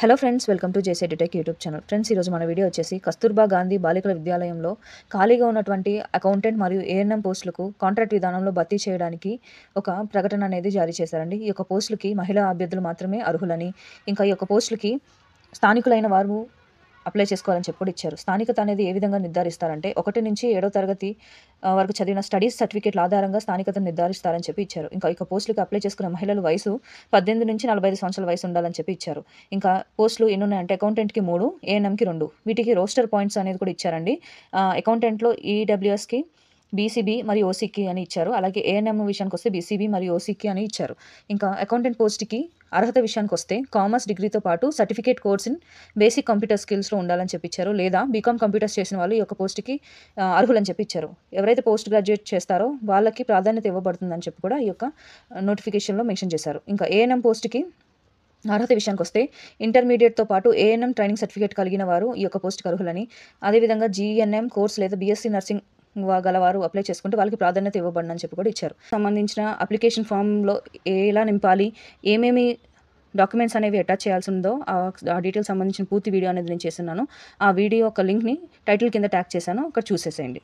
Hello friends, welcome to JC డిటెక్ YouTube channel. Friends, ఈరోజు మన video వచ్చేసి కస్తూర్బా గాంధీ బాలికల విద్యాలయంలో ఖాళీగా ఉన్నటువంటి అకౌంటెంట్ మరియు ఏఎన్ఎం పోస్టులకు కాంట్రాక్ట్ విధానంలో భర్తీ చేయడానికి ఒక ప్రకటన అనేది జారీ చేశారండి. ఈ యొక్క పోస్టులకి మహిళా అభ్యర్థులు మాత్రమే అర్హులని, ఇంకా ఈ యొక్క పోస్టులకి స్థానికులైన వారు అప్లై చేసుకోవాలని చెప్పి కూడా ఇచ్చారు. స్థానికత అనేది ఏ విధంగా నిర్ధారిస్తారంటే 1 నుంచి 7వ తరగతి వరకు చదివిన స్టడీస్ సర్టిఫికేట్ల ఆధారంగా స్థానికతను నిర్ధారిస్తారని చెప్పి ఇచ్చారు. ఇంకా ఇక పోస్టులకు అప్లై చేసుకునే మహిళల వయసు 18 నుంచి 45 సంవత్సరాల వయసు ఉండాలని చెప్పి ఇచ్చారు. ఇంకా పోస్టులు ఎన్ని ఉన్నాయంటే అకౌంటెంట్కి 3, ఏఎన్ఎంకి 2, వీటికి రోస్టర్ పాయింట్స్ అనేది కూడా ఇచ్చారండి. అకౌంటెంట్లో ఈడబ్ల్యూఎస్కి బీసీబీ మరియు ఓసీకి అని ఇచ్చారు. అలాగే ఏఎన్ఎం విషయానికి వస్తే బీసీబీ మరియు ఓసీకి అని ఇచ్చారు. ఇంకా అకౌంటెంట్ పోస్ట్కి అర్హత విషయానికి వస్తే కామర్స్ డిగ్రీతో పాటు certificate course in basic computer స్కిల్స్లో ఉండాలని చెప్పించారు. లేదా బీకామ్ కంప్యూటర్స్ చేసిన వాళ్ళు ఈ యొక్క పోస్ట్కి అర్హులని చెప్పించారు. ఎవరైతే పోస్ట్ గ్రాడ్యుయేట్ చేస్తారో వాళ్ళకి ప్రాధాన్యత ఇవ్వబడుతుందని చెప్పి కూడా ఈ యొక్క నోటిఫికేషన్లో మెన్షన్ చేశారు. ఇంకా ఏఎన్ఎం పోస్ట్కి అర్హత విషయానికి వస్తే ఇంటర్మీడియట్తో పాటు ఏఎన్ఎం ట్రైనింగ్ సర్టిఫికేట్ కలిగిన వారు ఈ యొక్క పోస్ట్కి అర్హులని, అదేవిధంగా జీఎన్ఎం కోర్స్ లేదా బీఎస్సీ నర్సింగ్ గలవారు అప్లై చేసుకుంటే వాళ్ళకి ప్రాధాన్యత ఇవ్వబడని చెప్పి కూడా ఇచ్చారు. సంబంధించిన అప్లికేషన్ ఫామ్లో ఎలా నింపాలి, ఏమేమి డాక్యుమెంట్స్ అనేవి అటాచ్ చేయాల్సి ఉందో ఆ డీటెయిల్స్ సంబంధించిన పూర్తి వీడియో అనేది నేను చేస్తున్నాను. ఆ వీడియో ఒక లింక్ని టైటిల్ కింద ట్యాగ్ చేశాను, అక్కడ చూసేసేయండి.